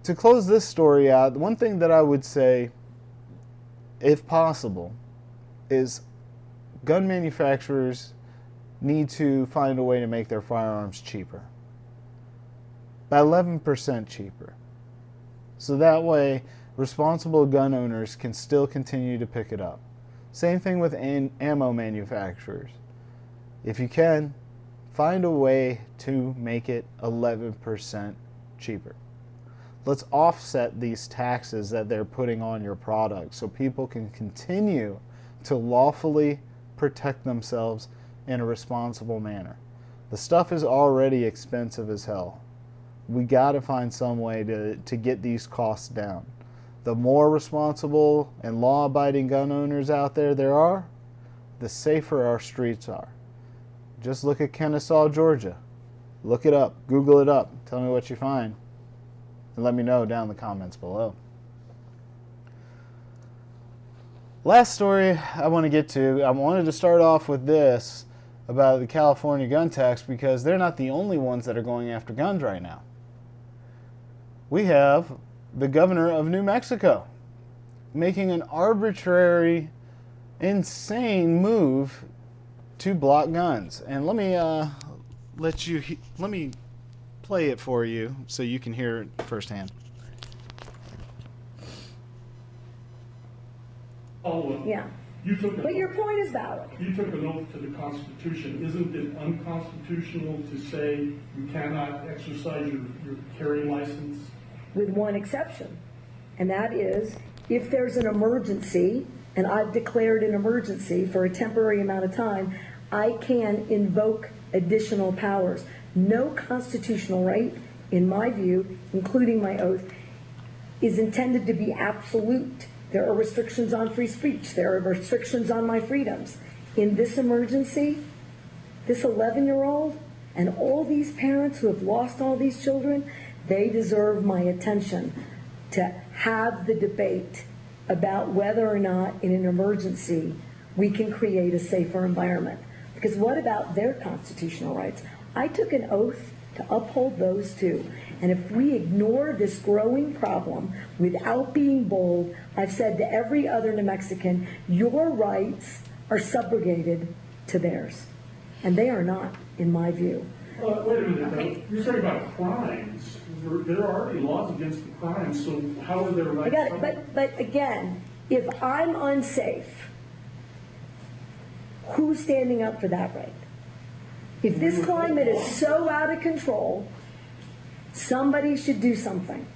to close this story out, the one thing that I would say, if possible, is gun manufacturers need to find a way to make their firearms cheaper. By 11% cheaper. So that way, responsible gun owners can still continue to pick it up. Same thing with ammo manufacturers. If you can, find a way to make it 11% cheaper. Let's offset these taxes that they're putting on your product so people can continue to lawfully protect themselves in a responsible manner. The stuff is already expensive as hell. We got to find some way to get these costs down. The more responsible and law-abiding gun owners out there are, the safer our streets are. Just look at Kennesaw, Georgia. Look it up. Google it up. Tell me what you find. And let me know down in the comments below. Last story I want to get to, I wanted to start off with this about the California gun tax because they're not the only ones that are going after guns right now. We have the governor of New Mexico making an arbitrary, insane move to block guns. And let me let me play it for you so you can hear it firsthand. Yeah. But your point is valid. You took an oath to the Constitution. Isn't it unconstitutional to say you cannot exercise your carry license? With one exception, and that is if there's an emergency, and I've declared an emergency for a temporary amount of time, I can invoke additional powers. No constitutional right, in my view, including my oath, is intended to be absolute. There are restrictions on free speech. There are restrictions on my freedoms. In this emergency, this 11-year-old and all these parents who have lost all these children, they deserve my attention to have the debate about whether or not in an emergency we can create a safer environment. Because what about their constitutional rights? I took an oath to uphold those too. And if we ignore this growing problem without being bold, I've said to every other New Mexican, your rights are subrogated to theirs. And they are not, in my view. Wait a minute, you're talking about crimes. There are already laws against the crimes, so how are their rights? I got it, but again, if I'm unsafe, who's standing up for that right? If this climate is so out of control, somebody should do something.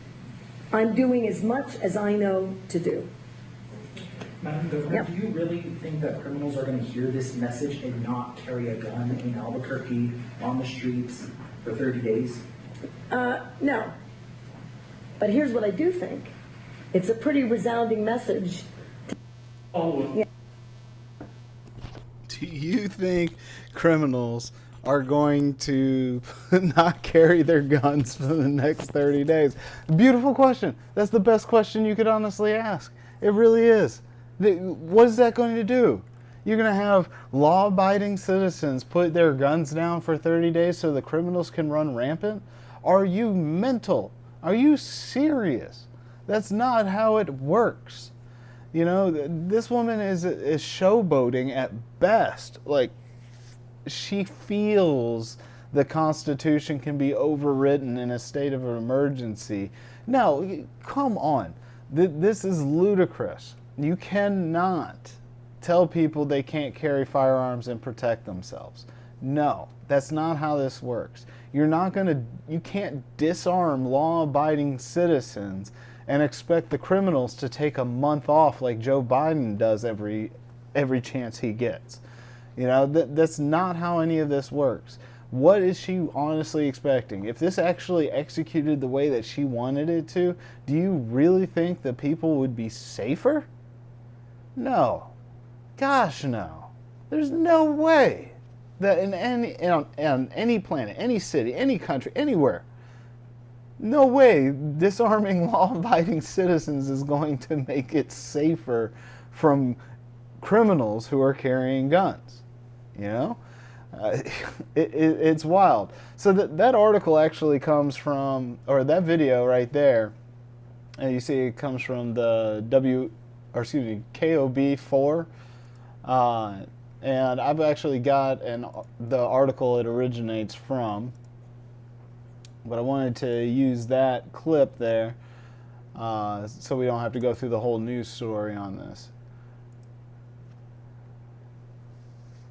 I'm doing as much as I know to do. Madam Governor, do you really think that criminals are going to hear this message and not carry a gun in Albuquerque on the streets for 30 days? No. But here's what I do think. It's a pretty resounding message. Yeah. Do you think criminals are going to not carry their guns for the next 30 days? Beautiful question. That's the best question you could honestly ask. It really is. What is that going to do? You're going to have law-abiding citizens put their guns down for 30 days so the criminals can run rampant? Are you mental? Are you serious? That's not how it works. You know, this woman is showboating at best. Like, she feels the Constitution can be overridden in a state of emergency. No, come on. This is ludicrous. You cannot tell people they can't carry firearms and protect themselves. No, that's not how this works. You can't disarm law-abiding citizens and expect the criminals to take a month off like Joe Biden does every chance he gets. You know, that's not how any of this works. What is she honestly expecting? If this actually executed the way that she wanted it to, do you really think that people would be safer? No. Gosh, no. There's no way that on any planet, any city, any country, anywhere, no way disarming law-abiding citizens is going to make it safer from criminals who are carrying guns. You know, it's wild. So that article actually comes from, or that video right there, and you see it comes from the KOB4, and I've actually got the article it originates from, but I wanted to use that clip there so we don't have to go through the whole news story on this.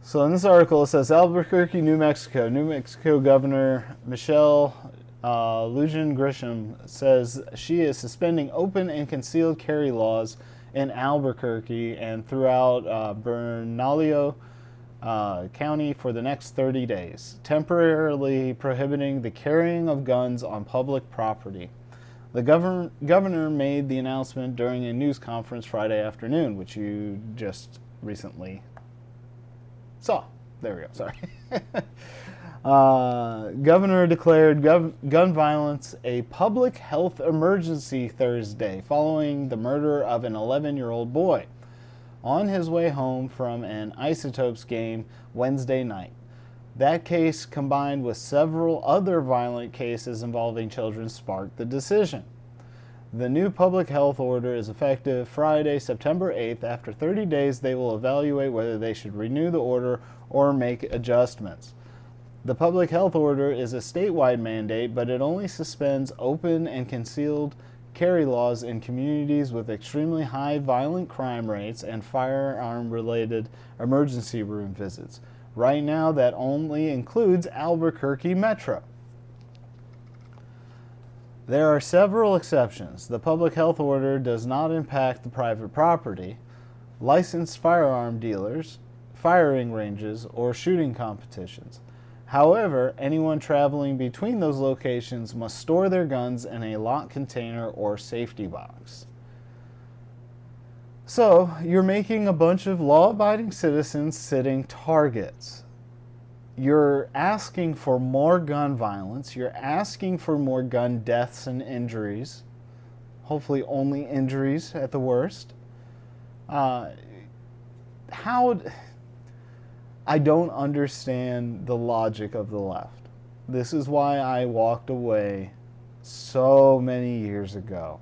So in this article it says Albuquerque, New Mexico Governor Michelle Lujan Grisham says she is suspending open and concealed carry laws in Albuquerque and throughout Bernalillo County for the next 30 days, temporarily prohibiting the carrying of guns on public property. The governor made the announcement during a news conference Friday afternoon, which you just recently saw. There we go, sorry. Governor declared gun violence a public health emergency Thursday following the murder of an 11-year-old boy on his way home from an Isotopes game Wednesday night. That case, combined with several other violent cases involving children, sparked the decision. The new public health order is effective Friday, September 8th. After 30 days, they will evaluate whether they should renew the order or make adjustments. The public health order is a statewide mandate, but it only suspends open and concealed carry laws in communities with extremely high violent crime rates and firearm-related emergency room visits. Right now, that only includes Albuquerque Metro. There are several exceptions. The public health order does not impact the private property, licensed firearm dealers, firing ranges, or shooting competitions. However, anyone traveling between those locations must store their guns in a locked container or safety box. So, you're making a bunch of law-abiding citizens sitting targets. You're asking for more gun violence. You're asking for more gun deaths and injuries. Hopefully only injuries at the worst. I don't understand the logic of the left. This is why I walked away so many years ago.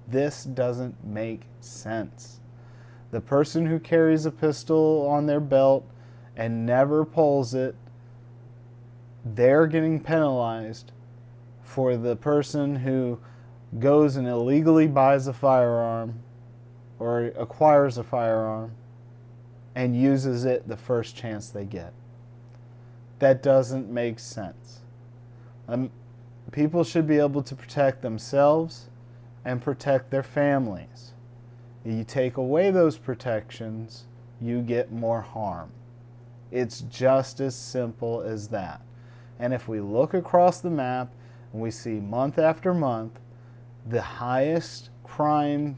This doesn't make sense. The person who carries a pistol on their belt and never pulls it, they're getting penalized for the person who goes and illegally buys a firearm or acquires a firearm and uses it the first chance they get. That doesn't make sense. People should be able to protect themselves and protect their families. You take away those protections, you get more harm. It's just as simple as that. And if we look across the map and we see month after month, the highest violent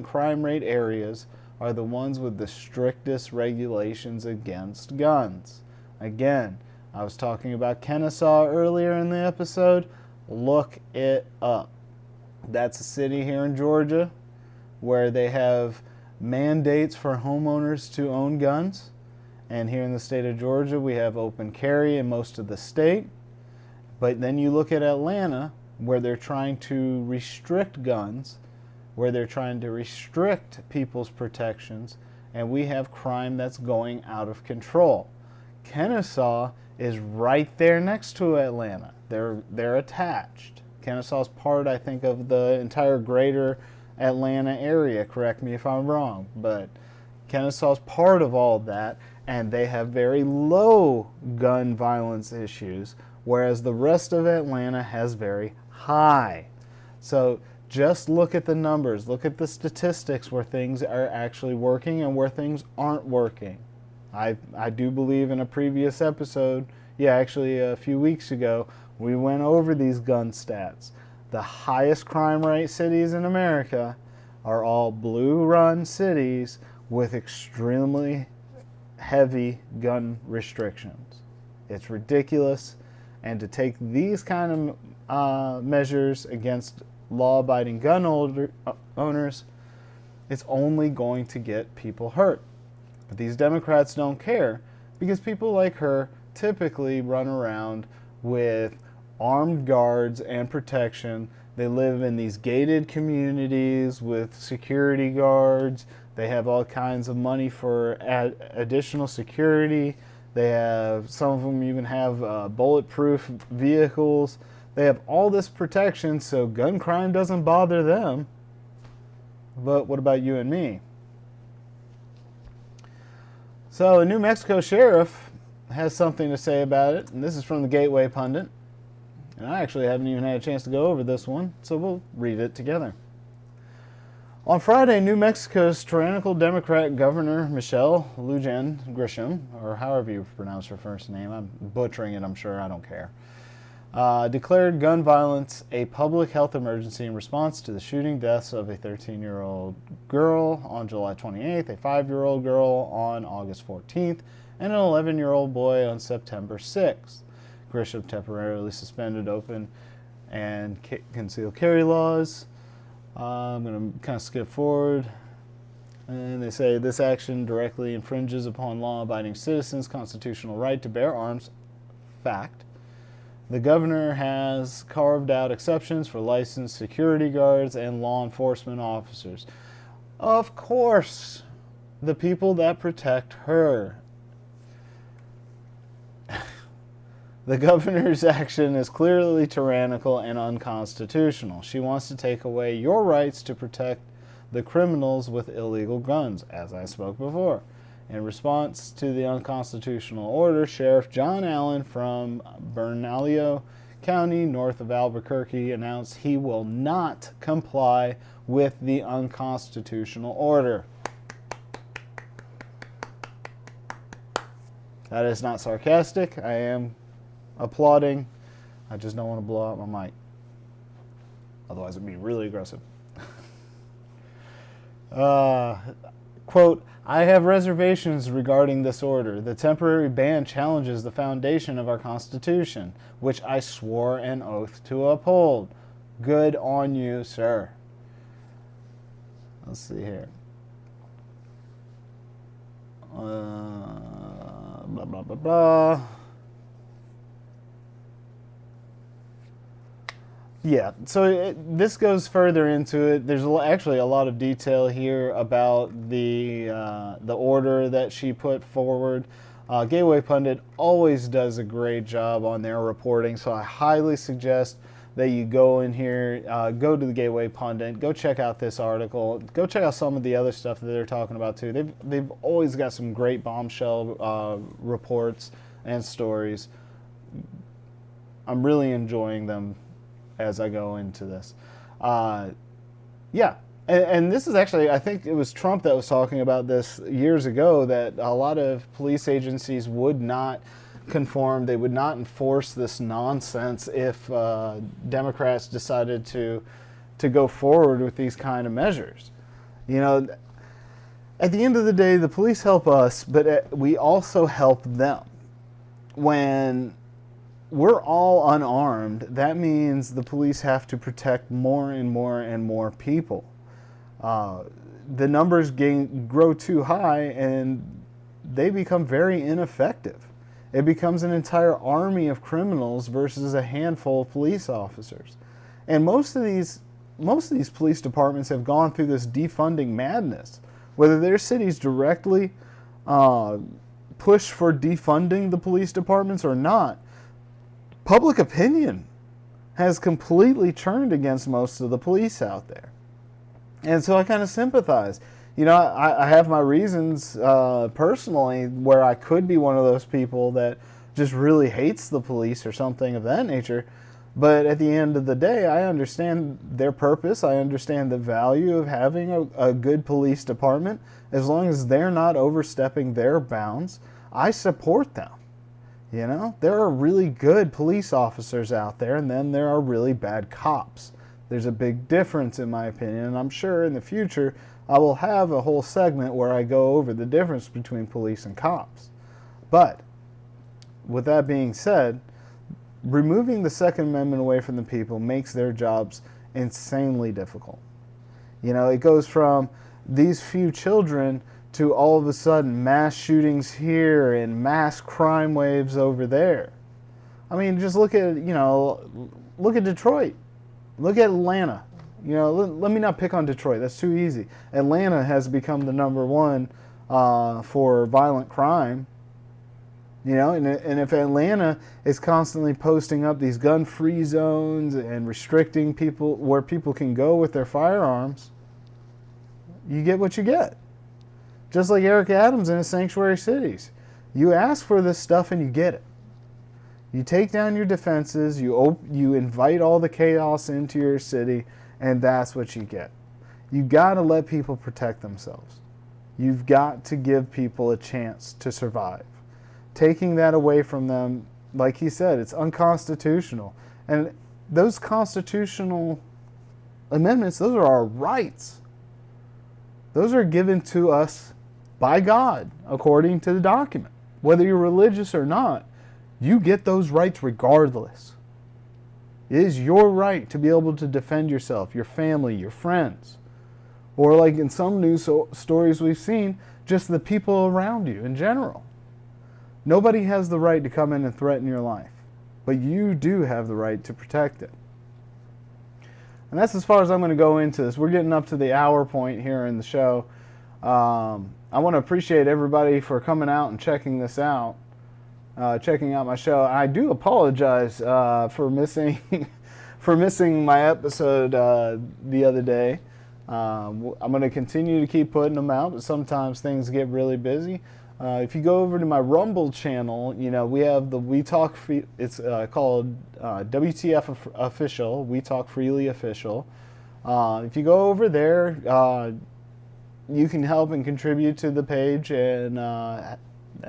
crime rate areas are the ones with the strictest regulations against guns. Again, I was talking about Kennesaw earlier in the episode. Look it up. That's a city here in Georgia where they have mandates for homeowners to own guns. And here in the state of Georgia, we have open carry in most of the state. But then you look at Atlanta, where they're trying to restrict guns, where they're trying to restrict people's protections, and we have crime that's going out of control. Kennesaw is right there next to Atlanta. They're attached. Kennesaw's part, I think, of the entire greater Atlanta area. Correct me if I'm wrong, but Kennesaw's part of all that, and they have very low gun violence issues, whereas the rest of Atlanta has very high. So just look at the numbers, look at the statistics where things are actually working and where things aren't working. I do believe in a previous episode, actually a few weeks ago, we went over these gun stats. The highest crime rate cities in America are all blue-run cities with extremely heavy gun restrictions. It's ridiculous, and to take these kind of measures against law-abiding gun owners, it's only going to get people hurt. But these Democrats don't care, because people like her typically run around with armed guards and protection. They live in these gated communities with security guards. They have all kinds of money for additional security. They have, some of them even have bulletproof vehicles. They have all this protection so gun crime doesn't bother them. But what about you and me? So a New Mexico sheriff has something to say about it, and this is from the Gateway Pundit. And I actually haven't even had a chance to go over this one, so we'll read it together. On Friday, New Mexico's tyrannical Democrat Governor Michelle Lujan Grisham, or however you pronounce her first name, I'm butchering it, I'm sure, I don't care, declared gun violence a public health emergency in response to the shooting deaths of a 13-year-old girl on July 28th, a 5-year-old girl on August 14th, and an 11-year-old boy on September 6th. Grisham temporarily suspended open and concealed carry laws. I'm going to kind of skip forward. And they say this action directly infringes upon law-abiding citizens' constitutional right to bear arms. Fact. The governor has carved out exceptions for licensed security guards and law enforcement officers. Of course, the people that protect her. The governor's action is clearly tyrannical and unconstitutional. She wants to take away your rights to protect the criminals with illegal guns, as I spoke before. In response to the unconstitutional order, Sheriff John Allen from Bernalillo County, north of Albuquerque, announced he will not comply with the unconstitutional order. That is not sarcastic. I am applauding. I just don't want to blow out my mic. Otherwise it'd be really aggressive. Quote, I have reservations regarding this order. The temporary ban challenges the foundation of our Constitution, which I swore an oath to uphold. Good on you, sir. Let's see here. Blah, blah, blah, blah. Yeah, so this goes further into it. There's actually a lot of detail here about the order that she put forward. Gateway Pundit always does a great job on their reporting, so I highly suggest that you go in here, go to the Gateway Pundit, go check out this article, go check out some of the other stuff that they're talking about too. They've always got some great bombshell reports and stories. I'm really enjoying them as I go into this. Yeah, and this is actually, I think it was Trump that was talking about this years ago, that a lot of police agencies would not conform, they would not enforce this nonsense if Democrats decided to go forward with these kind of measures. You know, at the end of the day, the police help us, but we also help them. When we're all unarmed, that means the police have to protect more and more and more people. The numbers grow too high and they become very ineffective. It becomes an entire army of criminals versus a handful of police officers. And most of these police departments have gone through this defunding madness. Whether their cities directly push for defunding the police departments or not, public opinion has completely turned against most of the police out there. And so I kind of sympathize. You know, I have my reasons personally where I could be one of those people that just really hates the police or something of that nature. But at the end of the day, I understand their purpose. I understand the value of having a good police department. As long as they're not overstepping their bounds, I support them. You know, there are really good police officers out there, and then there are really bad cops. There's a big difference in my opinion, and I'm sure in the future I will have a whole segment where I go over the difference between police and cops. But with that being said, removing the Second Amendment away from the people makes their jobs insanely difficult. You know, it goes from these few children to all of a sudden mass shootings here and mass crime waves over there. I mean, just look at, look at Detroit. Look at Atlanta. Let me not pick on Detroit. That's too easy. Atlanta has become the number one for violent crime. And if Atlanta is constantly posting up these gun-free zones and restricting people where people can go with their firearms, you get what you get. Just like Eric Adams in his sanctuary cities. You ask for this stuff and you get it. You take down your defenses, you invite all the chaos into your city, and that's what you get. You got to let people protect themselves. You've got to give people a chance to survive. Taking that away from them, like he said, it's unconstitutional. And those constitutional amendments, those are our rights. Those are given to us by God, according to the document. Whether you're religious or not, you get those rights regardless. It is your right to be able to defend yourself, your family, your friends. Or like in some news stories we've seen, just the people around you in general. Nobody has the right to come in and threaten your life, but you do have the right to protect it. And that's as far as I'm going to go into this. We're getting up to the hour point here in the show. I want to appreciate everybody for coming out and checking this out, checking out my show. I do apologize for missing my episode the other day. I'm going to continue to keep putting them out, but sometimes things get really busy. If you go over to my Rumble channel, we have the We Talk Free. It's called W.T.F. Official. We Talk Freely Official. If you go over there, you can help and contribute to the page and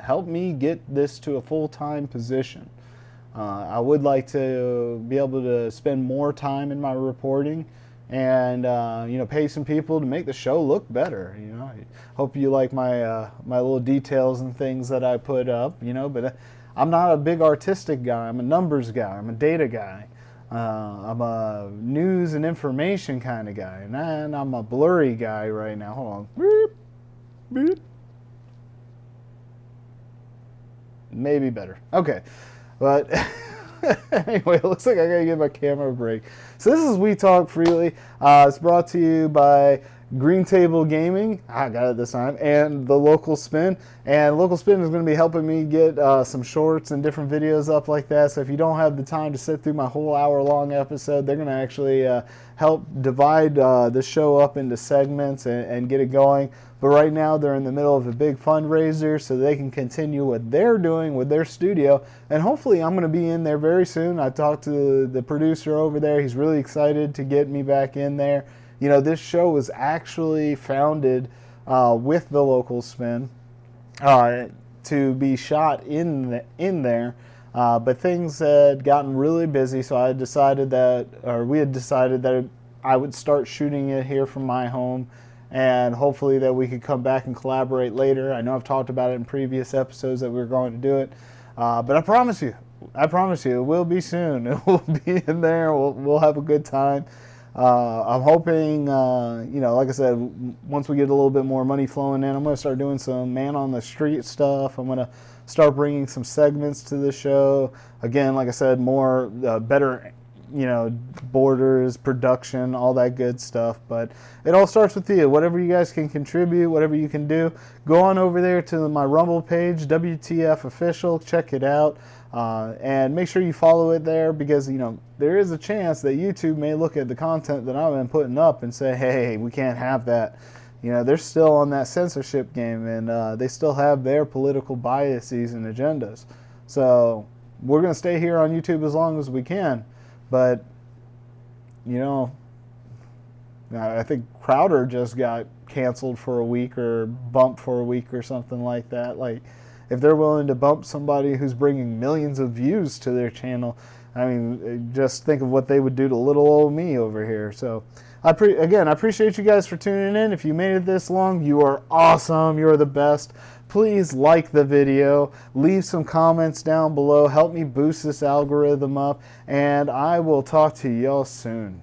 help me get this to a full-time position. I would like to be able to spend more time in my reporting and pay some people to make the show look better. I hope you like my my little details and things that I put up. But I'm not a big artistic guy. I'm a numbers guy. I'm a data guy. I'm a news and information kind of guy, and I'm a blurry guy right now. Hold on. Beep, beep. Maybe better. Okay, but. Anyway, it looks like I gotta give my camera a break. So this is We Talk Freely. It's brought to you by Green Table Gaming. I got it this time. And the Local Spin. And Local Spin is going to be helping me get some shorts and different videos up like that. So if you don't have the time to sit through my whole hour-long episode, they're going to actually help divide the show up into segments and get it going. But right now they're in the middle of a big fundraiser so they can continue what they're doing with their studio. And hopefully I'm going to be in there very soon. I talked to the producer over there. He's really excited to get me back in there. This show was actually founded with the Local Spin to be shot in there. But things had gotten really busy, so we had decided that I would start shooting it here from my home. And hopefully that we could come back and collaborate later. I know I've talked about it in previous episodes that we were going to do it. But I promise you, it will be soon. It will be in there. We'll have a good time. I'm hoping, like I said, once we get a little bit more money flowing in, I'm going to start doing some man on the street stuff. I'm going to start bringing some segments to the show. Again, like I said, more better borders, production, all that good stuff. But it all starts with you. Whatever you guys can contribute, whatever you can do, go on over there to my Rumble page, WTF Official. Check it out. And make sure you follow it there because, there is a chance that YouTube may look at the content that I've been putting up and say, hey, we can't have that. They're still on that censorship game and they still have their political biases and agendas. So we're going to stay here on YouTube as long as we can. But, I think Crowder just got canceled for a week or bumped for a week or something like that. Like, if they're willing to bump somebody who's bringing millions of views to their channel, I mean, just think of what they would do to little old me over here. So, again, I appreciate you guys for tuning in. If you made it this long, you are awesome. You're the best. Please like the video. Leave some comments down below. Help me boost this algorithm up. And I will talk to y'all soon.